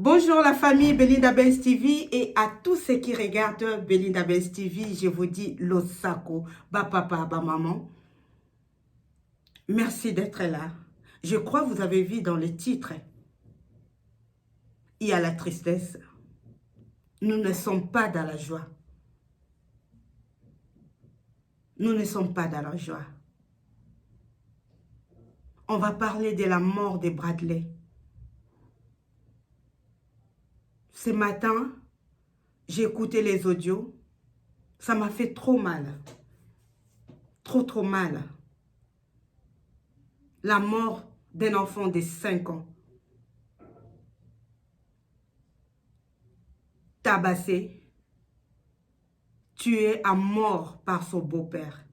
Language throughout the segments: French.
Bonjour la famille Belinda Benz TV et à tous ceux qui regardent Belinda Benz TV, je vous dis Losako, ba papa, ba maman. Merci d'être là. Je crois que vous avez vu dans le titre, il y a la tristesse. Nous ne sommes pas dans la joie. Nous ne sommes pas dans la joie. On va parler de la mort de Bradley. Ce matin, j'ai écouté les audios. Ça m'a fait trop mal. Trop mal. La mort d'un enfant de 5 ans. Tabassé. Tué à mort par son beau-père.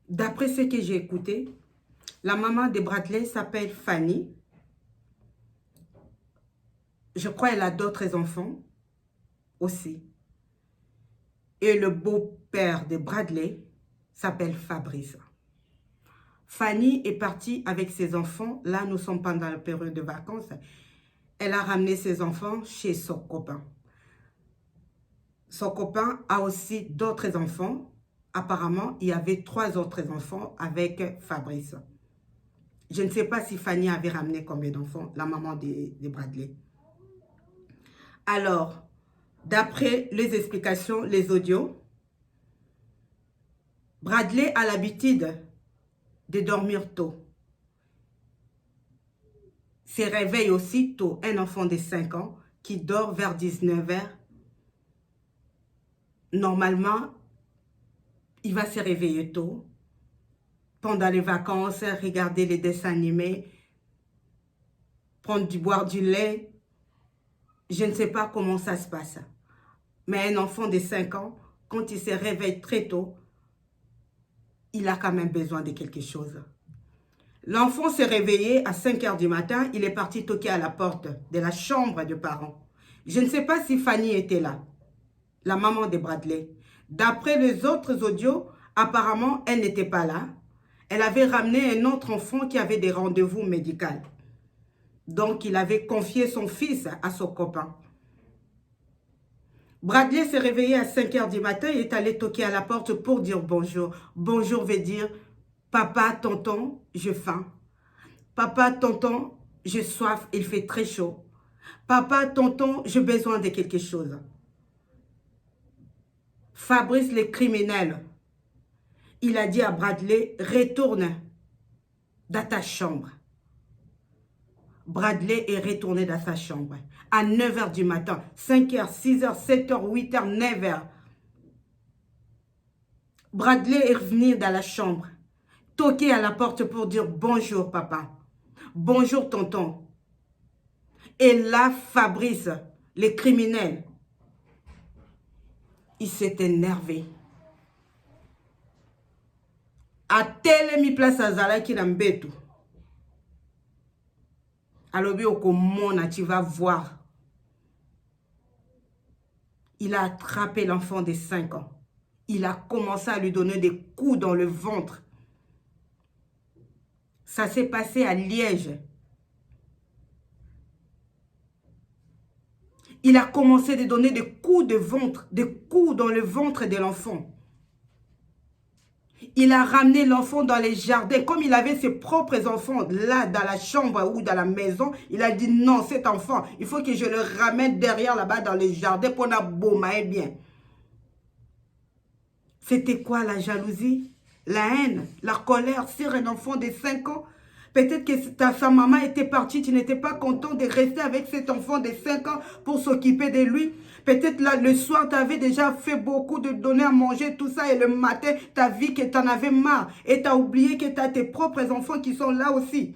D'après ce que j'ai écouté, la maman de Bradley s'appelle Fanny. Je crois qu'elle a d'autres enfants aussi. Et le beau-père de Bradley s'appelle Fabrice. Fanny est partie avec ses enfants. Là, nous sommes pendant la période de vacances. Elle a ramené ses enfants chez son copain. Son copain a aussi d'autres enfants. Apparemment, il y avait 3 autres enfants avec Fabrice. Je ne sais pas si Fanny avait ramené combien d'enfants, la maman de Bradley. Alors, d'après les explications, les audios, Bradley a l'habitude de dormir tôt. Se réveille aussi tôt. Un enfant de 5 ans qui dort vers 19 h. Normalement, il va se réveiller tôt. Pendant les vacances, regarder les dessins animés, boire du lait. Je ne sais pas comment ça se passe. Mais un enfant de 5 ans, quand il se réveille très tôt, il a quand même besoin de quelque chose. L'enfant s'est réveillé à 5 h du matin. Il est parti toquer à la porte de la chambre des parents. Je ne sais pas si Fanny était là, la maman de Bradley. D'après les autres audios, apparemment, elle n'était pas là. Elle avait ramené un autre enfant qui avait des rendez-vous médicaux. Donc, il avait confié son fils à son copain. Bradley s'est réveillé à 5 h du matin et est allé toquer à la porte pour dire bonjour. Bonjour veut dire papa, tonton, j'ai faim. Papa, tonton, j'ai soif, il fait très chaud. Papa, tonton, j'ai besoin de quelque chose. Fabrice, le criminel, il a dit à Bradley, retourne dans ta chambre. Bradley est retourné dans sa chambre à 9 h du matin, 5 h, 6 h, 7 h, 8 h, 9 h. Bradley est revenu dans la chambre, toqué à la porte pour dire bonjour papa, bonjour tonton. Et là, Fabrice, le criminel, il s'est énervé. A telemi place à Zalaki Nambetu. Alors, tu vas voir. Il a attrapé l'enfant de 5 ans. Il a commencé à lui donner des coups dans le ventre. Ça s'est passé à Liège. Il a commencé à donner des coups de ventre, des coups dans le ventre de l'enfant. Il a ramené l'enfant dans les jardins. Comme il avait ses propres enfants là, dans la chambre ou dans la maison, il a dit non, cet enfant, il faut que je le ramène derrière là-bas dans les jardins pour n'abommer bien. C'était quoi la jalousie, la haine, la colère sur un enfant de 5 ans? Peut-être que sa maman était partie, tu n'étais pas content de rester avec cet enfant de 5 ans pour s'occuper de lui. Peut-être là, le soir, tu avais déjà fait beaucoup de donner à manger, tout ça, et le matin, tu as vu que tu en avais marre. Et tu as oublié que tu as tes propres enfants qui sont là aussi.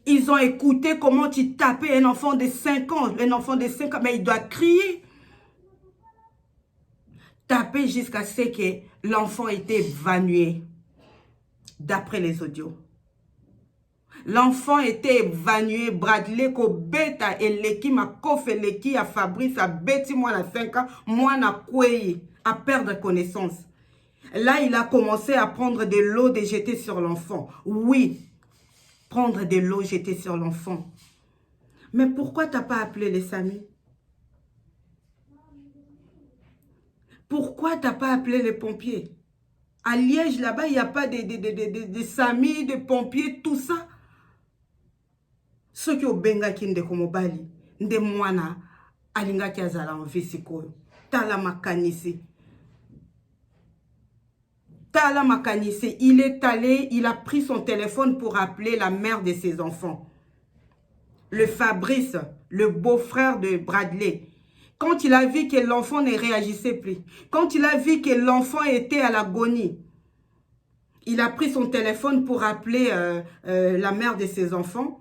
Ils ont écouté comment tu tapais un enfant de 5 ans. Un enfant de 5 ans, mais il doit crier. Taper jusqu'à ce que l'enfant était évanoui. D'après les audios. L'enfant était évanoui. Bradley ko beta et leki ma kofe leki à Fabrice a beti moi à 5 ans. Moi na kwei à perdre connaissance. Là, il a commencé à prendre de l'eau de jeter sur l'enfant. Oui. prendre de l'eau, jeter sur l'enfant. Mais pourquoi tu n'as pas appelé les SAMU? Pourquoi tu n'as pas appelé les pompiers? À Liège, là-bas, il n'y a pas de SAMU, de pompiers, tout ça. Ceux qui ont bengaki ndeko mobali, nde mwana, alingaki azala en visikoyo. Tala makanisi. Tala makanisi, il est allé, il a pris son téléphone pour appeler la mère de ses enfants. Le Fabrice, le beau-frère de Bradley. Quand il a vu que l'enfant ne réagissait plus, quand il a vu que l'enfant était à l'agonie, il a pris son téléphone pour appeler la mère de ses enfants,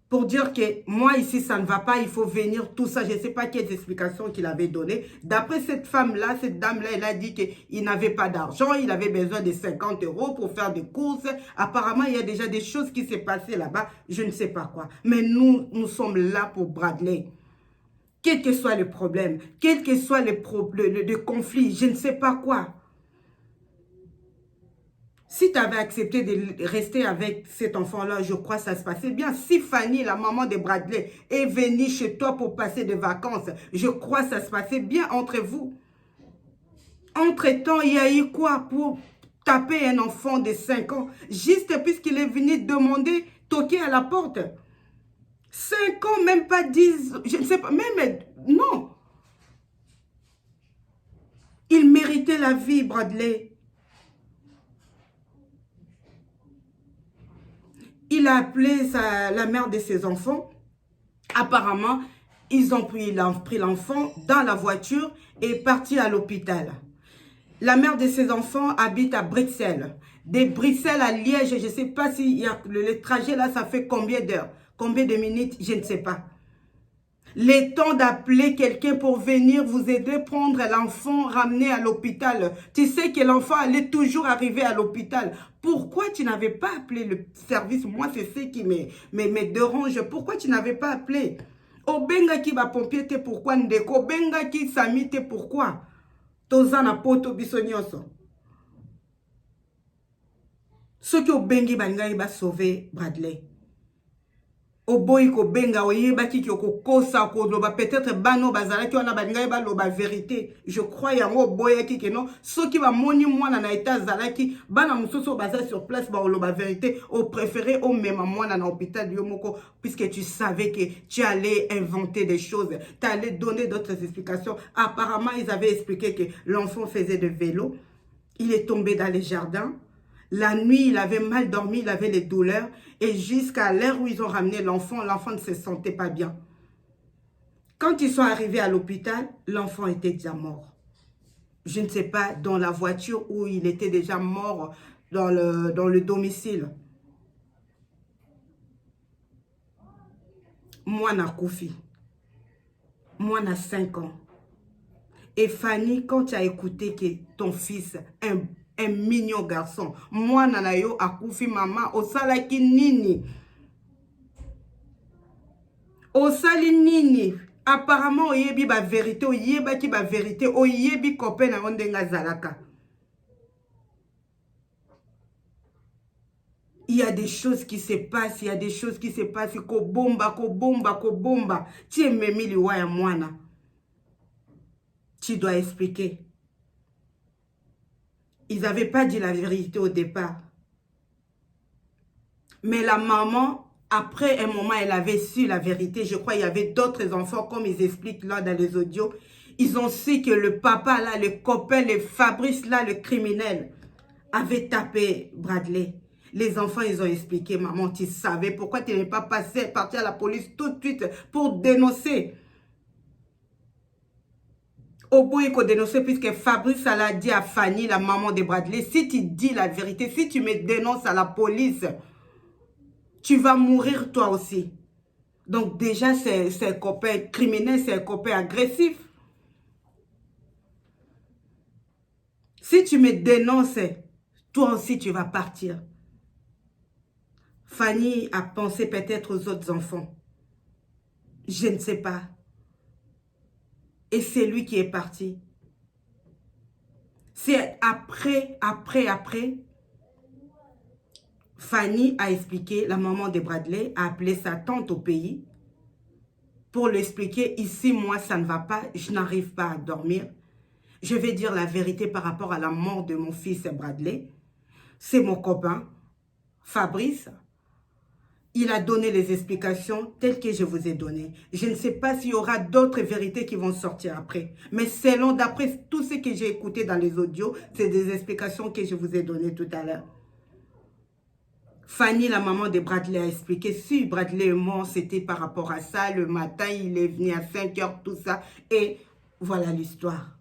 pour dire que moi ici ça ne va pas, il faut venir, tout ça. Je ne sais pas quelles explications qu'il avait données. D'après cette femme-là, cette dame-là, elle a dit qu'il n'avait pas d'argent, il avait besoin de 50 € pour faire des courses. Apparemment, il y a déjà des choses qui s'est passées là-bas, je ne sais pas quoi. Mais nous sommes là pour Bradley. Quel que soit le problème, quel que soit le conflit, je ne sais pas quoi. Si tu avais accepté de rester avec cet enfant-là, je crois que ça se passait bien. Si Fanny, la maman de Bradley, est venue chez toi pour passer des vacances, je crois que ça se passait bien entre vous. Entre-temps, il y a eu quoi pour taper un enfant de 5 ans, juste puisqu'il est venu demander, toquer à la porte? 5 ans, même pas 10, je ne sais pas, même, non. Il méritait la vie, Bradley. Il a appelé la mère de ses enfants. Apparemment, ils ont pris l'enfant dans la voiture et parti à l'hôpital. La mère de ses enfants habite à Bruxelles. De Bruxelles à Liège, je ne sais pas si le trajet là, ça fait combien d'heures, combien de minutes, je ne sais pas. Le temps d'appeler quelqu'un pour venir vous aider, prendre l'enfant, ramener à l'hôpital. Tu sais que l'enfant allait toujours arriver à l'hôpital. Pourquoi tu n'avais pas appelé le service? Moi, c'est ce qui me dérange. Pourquoi tu n'avais pas appelé? Obenga ki ba pompier te pourquoi ndeko? Obenga ki sami te pourquoi? Tozana poto bisonyoso. Ceux qui obengi bangai ba sauver Bradley. Oboyi ko benga oyeba ki kokosa ko loba peut-être bano bazala ki wana balinga ba loba vérité. Je crois yango boya ki non ceux qui va moni mwana na état zalaki bana musoso baza sur place ba loba vérité au préféré au même mwana na hôpital yomoko puisque tu savais que tu allais inventer des choses, tu allais donner d'autres explications. Apparemment, ils avaient expliqué que l'enfant faisait de vélo, il est tombé dans les jardins. La nuit, il avait mal dormi, il avait les douleurs. Et jusqu'à l'heure où ils ont ramené l'enfant, l'enfant ne se sentait pas bien. Quand ils sont arrivés à l'hôpital, l'enfant était déjà mort. Je ne sais pas, dans la voiture où il était déjà mort dans le domicile. Moi, na Koufi. Moi, na 5 ans. Et Fanny, quand tu as écouté que ton fils, un mignon garçon, moi nanayo akufi mama osalaki nini? Osali nini? Apparemment oyebi ba vérité, oyebaki ba vérité, oyebi copain na ondenga zalaka. Il y a des choses qui se passent, il y a des choses qui se passent, ko bomba. Tu es memi liwa ya mwana. Tu dois expliquer. Ils n'avaient pas dit la vérité au départ. Mais la maman, après un moment, elle avait su la vérité. Je crois qu'il y avait d'autres enfants, comme ils expliquent là dans les audios. Ils ont su que le papa là, le copain, le Fabrice là, le criminel, avait tapé Bradley. Les enfants, ils ont expliqué, maman, tu savais pourquoi tu n'es pas parti à la police tout de suite pour dénoncer. Au bout, il faut dénoncer puisque Fabrice a dit à Fanny, la maman de Bradley, si tu dis la vérité, si tu me dénonces à la police, tu vas mourir toi aussi. Donc déjà, c'est un copain criminel, c'est un copain agressif. Si tu me dénonces, toi aussi tu vas partir. Fanny a pensé peut-être aux autres enfants. Je ne sais pas. Et c'est lui qui est parti. C'est après. Fanny a expliqué, la maman de Bradley a appelé sa tante au pays pour lui expliquer, ici, moi, ça ne va pas, je n'arrive pas à dormir. Je vais dire la vérité par rapport à la mort de mon fils Bradley. C'est mon copain, Fabrice. Il a donné les explications telles que je vous ai données. Je ne sais pas s'il y aura d'autres vérités qui vont sortir après. Mais selon, d'après tout ce que j'ai écouté dans les audios, c'est des explications que je vous ai données tout à l'heure. Fanny, la maman de Bradley, a expliqué, si Bradley est mort, c'était par rapport à ça. Le matin, il est venu à 5 heures, tout ça. Et voilà l'histoire.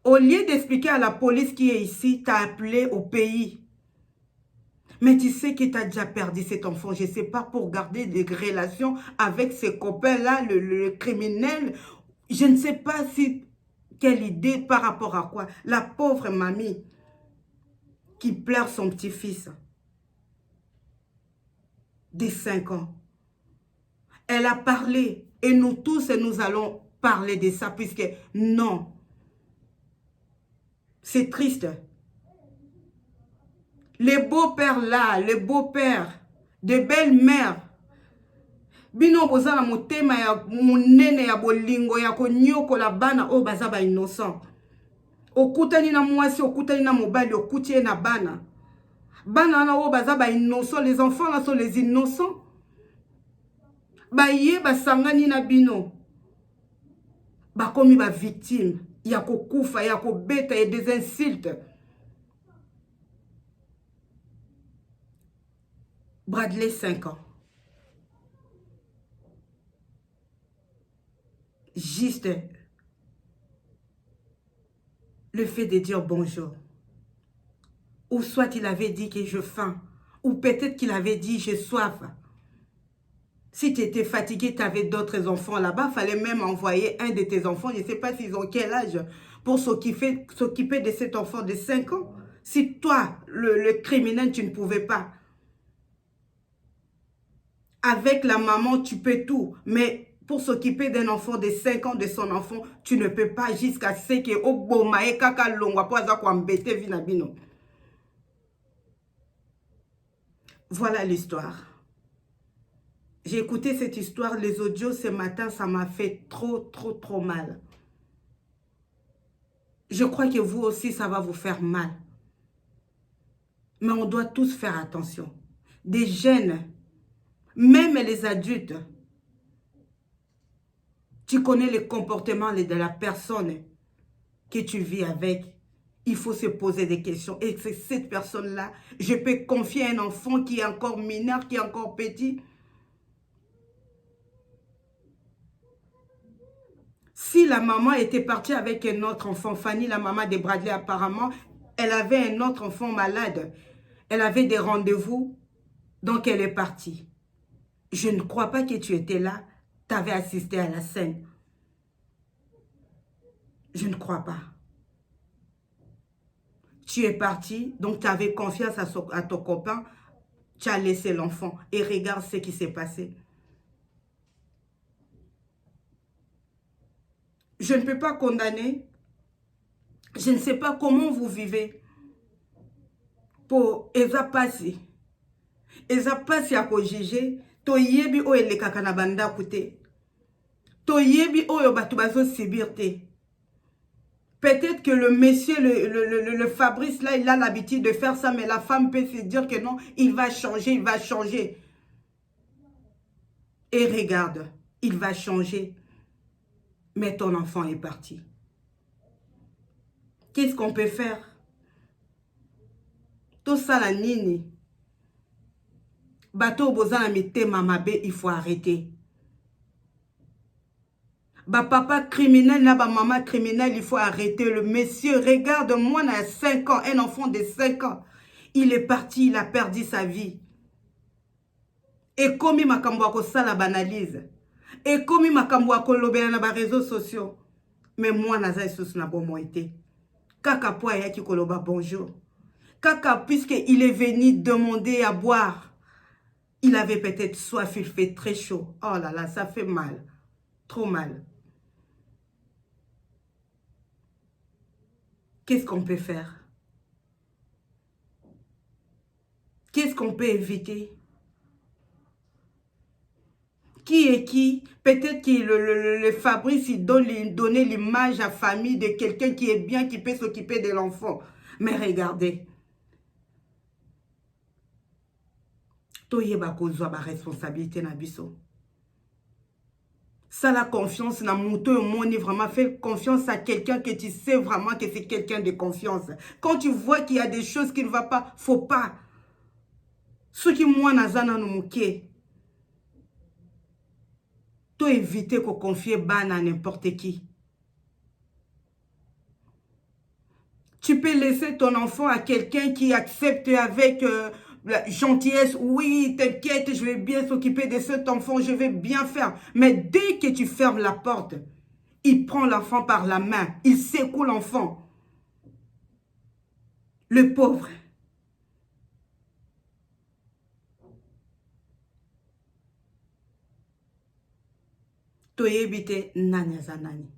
Au lieu d'expliquer à la police qui est ici, tu as appelé au pays. Mais tu sais que tu as déjà perdu cet enfant. Je ne sais pas, pour garder des relations avec ses copains-là, le criminel. Je ne sais pas si, quelle idée par rapport à quoi. La pauvre mamie qui pleure son petit-fils de 5 ans. Elle a parlé. Et nous tous, nous allons parler de ça. Puisque non, c'est triste. Les beaux-pères là, les beaux-pères, de belles-mères, bino bozala motema ya munene ya bolingo ya konyokola bana o baza ba innocent. Okutani na mwasi, okutani na mobali, okutie na bana. Bana na o baza ba innocent, les enfants là sont les innocents. Ba ye ba sangani na bino. Ba komi ba victime, ya kokufa, ya kobeta et des insultes. Bradley 5 ans. Juste le fait de dire bonjour. Ou soit il avait dit que j'ai faim. Ou peut-être qu'il avait dit j'ai soif. Si tu étais fatigué, tu avais d'autres enfants là-bas, il fallait même envoyer un de tes enfants, je ne sais pas s'ils ont quel âge, pour s'occuper de cet enfant de 5 ans. Si toi, le criminel, tu ne pouvais pas. Avec la maman, tu peux tout. Mais pour s'occuper d'un enfant de 5 ans, de son enfant, tu ne peux pas jusqu'à ce que Obomae kaka longwa po aza ko ambete vinabino. Voilà l'histoire. J'ai écouté cette histoire, les audios ce matin, ça m'a fait trop mal. Je crois que vous aussi, ça va vous faire mal. Mais on doit tous faire attention. Des jeunes, même les adultes, tu connais le comportement de la personne que tu vis avec. Il faut se poser des questions. Et c'est cette personne-là, je peux confier un enfant qui est encore mineur, qui est encore petit. Si la maman était partie avec un autre enfant, Fanny, la maman de Bradley, apparemment, elle avait un autre enfant malade. Elle avait des rendez-vous, donc elle est partie. Je ne crois pas que tu étais là, tu avais assisté à la scène. Je ne crois pas. Tu es parti, donc tu avais confiance à ton copain, tu as laissé l'enfant et regarde ce qui s'est passé. Je ne peux pas condamner. Je ne sais pas comment vous vivez. Pour ezapasi. Ezapasi à juger. To yebi o elekaka na banda kute. To yebi o yo batu bazo sibirte. Peut-être que le monsieur, le Fabrice là, il a l'habitude de faire ça, mais la femme peut se dire que non, il va changer, il va changer. Et regarde, il va changer. Mais ton enfant est parti. Qu'est-ce qu'on peut faire? Tout ça la nini. Bateau bozana mite mamabe, il faut arrêter. Ba papa criminel, là, ba maman criminel, il faut arrêter. Le monsieur, regarde-moi, on a 5 ans, un enfant de 5 ans. Il est parti, il a perdu sa vie. Et comme il m'a camboako ça la banalise. Et comme il m'a camboako lobela na ba réseaux sociaux. Mais moi, naza sous na bon moité. Kaka poa ya ki koloba bonjour. Kaka, puisqu'il est venu demander à boire. Il avait peut-être soif, il fait très chaud. Oh là là, ça fait mal. Trop mal. Qu'est-ce qu'on peut faire? Qu'est-ce qu'on peut éviter? Qui est qui? Peut-être que le Fabrice, il donnait l'image à famille de quelqu'un qui est bien, qui peut s'occuper de l'enfant. Mais regardez. Toyeba kozwa ba responsabilité na biso. Ça, la confiance, na mouto moni vraiment, fait confiance à quelqu'un que tu sais vraiment que c'est quelqu'un de confiance. Quand tu vois qu'il y a des choses qui ne vont pas, faut pas. Ce qui moi nazana no muke. To éviter qu'on confie ban à n'importe qui. Tu peux laisser ton enfant à quelqu'un qui accepte avec la gentillesse. Oui, t'inquiète, je vais bien s'occuper de cet enfant, je vais bien faire. Mais dès que tu fermes la porte, il prend l'enfant par la main, il secoue l'enfant. Le pauvre. Toyebite nani azanani.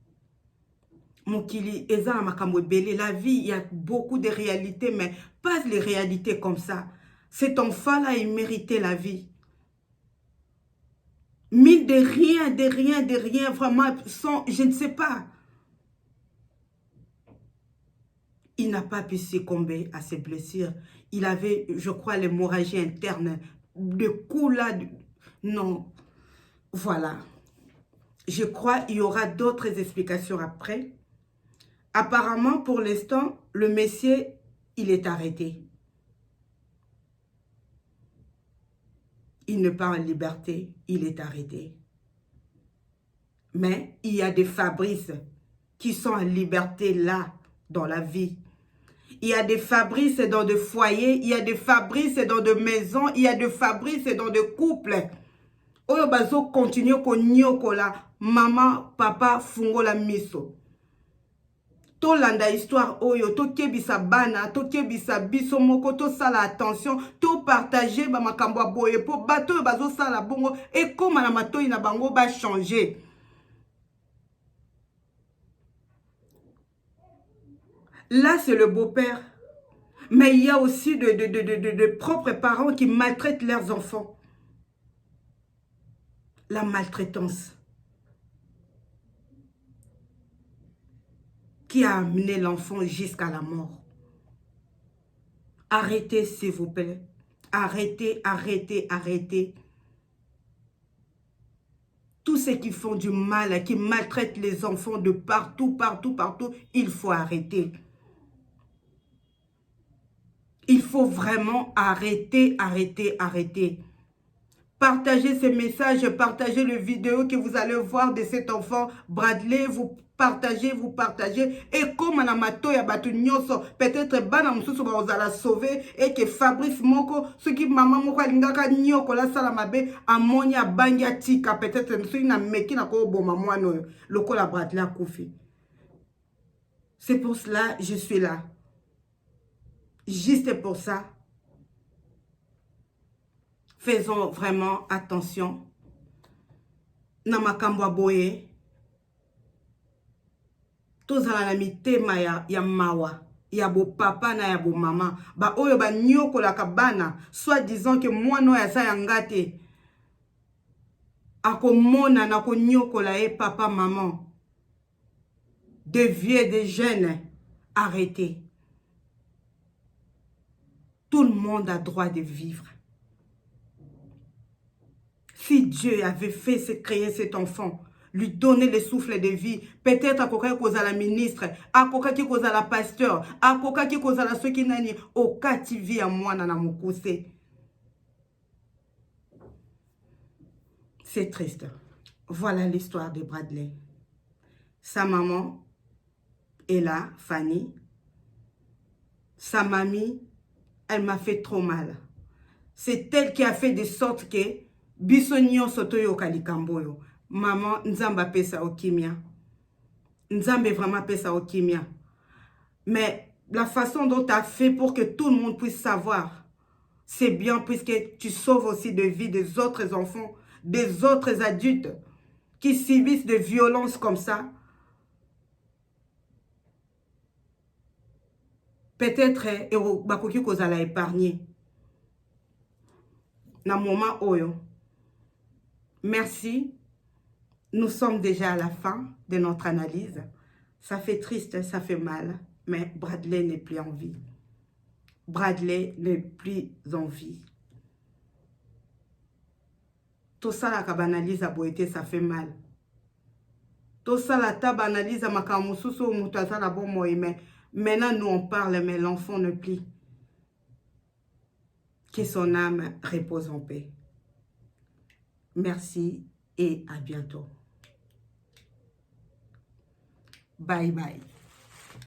Mokili, eza makambo belé. La vie, il y a beaucoup de réalités, mais pas les réalités comme ça. Cet enfant-là, il méritait la vie. Mille de rien, vraiment, sans, je ne sais pas. Il n'a pas pu succomber à ses blessures. Il avait, je crois, l'hémorragie interne. Le coup là, non. Voilà. Je crois qu'il y aura d'autres explications après. Apparemment, pour l'instant, le monsieur, il est arrêté. Il n'est pas en liberté, il est arrêté. Mais il y a des Fabrice qui sont en liberté là, dans la vie. Il y a des Fabrice dans des foyers, il y a des Fabrice dans des maisons, il y a des Fabrice dans des couples. Oyo bazo continue ko nyokola maman, papa, fungola miso. To landa histoire oyo, to kebisa bana, to kebisa biso moko, to sala attention, to partager ba makambo boye po bato bazo sala bongo et comme na matoi na bango ba changer. Là, c'est le beau-père. Mais il y a aussi de propres parents qui maltraitent leurs enfants. La maltraitance qui a amené l'enfant jusqu'à la mort. Arrêtez, s'il vous plaît. Arrêtez, arrêtez, arrêtez. Tous ceux qui font du mal, qui maltraitent les enfants de partout, partout, partout, il faut arrêter. Il faut vraiment arrêter, arrêter, arrêter. Partagez ces messages, partagez les vidéos que vous allez voir de cet enfant Bradley, vous partagez. Et comme on a mato ya batu nyoso, peut-être bana mususu ba ozala sauver et que Fabrice moko, ce qui maman moko alingaka nyoko la sala mabe, amoni abangi atika, peut-être nsu na meki na ko boma mwana lokola Bradley akufi. C'est pour cela je suis là. Juste pour ça. Faisons vraiment attention. Namakambo aboye. Tozala na mitema ya mawa. Ya bo papa na ya bo mama. Ba oyo ba nyoko la kabana. Soit disant que moi no ya sa yangate. Ako mona na ko nyoko la e papa maman. Des vieux, des jeunes. Arrêtez. Tout le monde a droit de vivre. Si Dieu avait fait créer cet enfant, lui donner le souffle de vie, peut-être à koka koza la ministre, à koka ki koza la pasteur, à koka ki koza la soki nani, au kativi à moi nana mukuse. C'est triste. Voilà l'histoire de Bradley. Sa maman est là, Fanny. Sa mamie, elle m'a fait trop mal. C'est elle qui a fait de sorte que biso nyonso toyoka likambo yo. Maman, nzamba pesa okimia. Nzambe vraiment pesa okimia. Mais la façon dont tu as fait pour que tout le monde puisse savoir, c'est bien puisque tu sauves aussi de vie des autres enfants, des autres adultes qui subissent des violences comme ça. Peut-être bakoki kozala épargné. na moment oyo. Merci. Nous sommes déjà à la fin de notre analyse. Ça fait triste, ça fait mal, mais Bradley n'est plus en vie. Bradley n'est plus en vie. Tout ça, la analyse a beau été, ça fait mal. Tout ça, la table analyse à Makamususu ou Mutaza la bon mais maintenant nous on parle, mais l'enfant ne plie. Que son âme repose en paix. Merci et à bientôt. Bye bye.